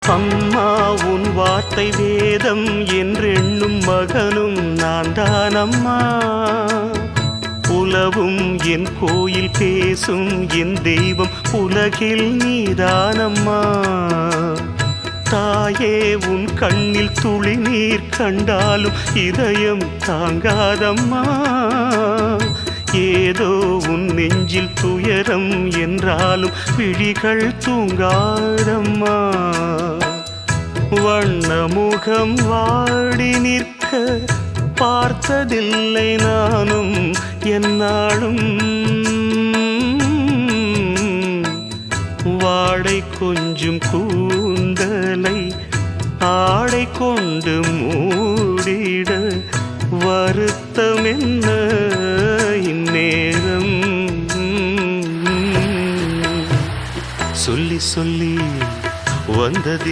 அம்மா உன் வார்த்தை வேதம் என்றெண்ணும் மகனும் நான் தானம்மா. உலவும் என் கோயில் பேசும் என் தெய்வம் உலகில் நீதானம்மா. தாயே உன் கண்ணில் துளி நீர் கண்டாலும் இதயம் தாங்காதம்மா. ஏதோ உன் நெஞ்சில் துயரம் என்றாலும் விழிகள் தூங்காதம்மா. வண்ணமுகம் வாடி நிற்க பார்த்ததில்லை நானும் என்னாலும். வாடை கொஞ்சம் கூந்தலை ஆடை கொண்டு மூடிட வருத்தம் என்ன இந்நேரம். சொல்லி சொல்லி வந்தது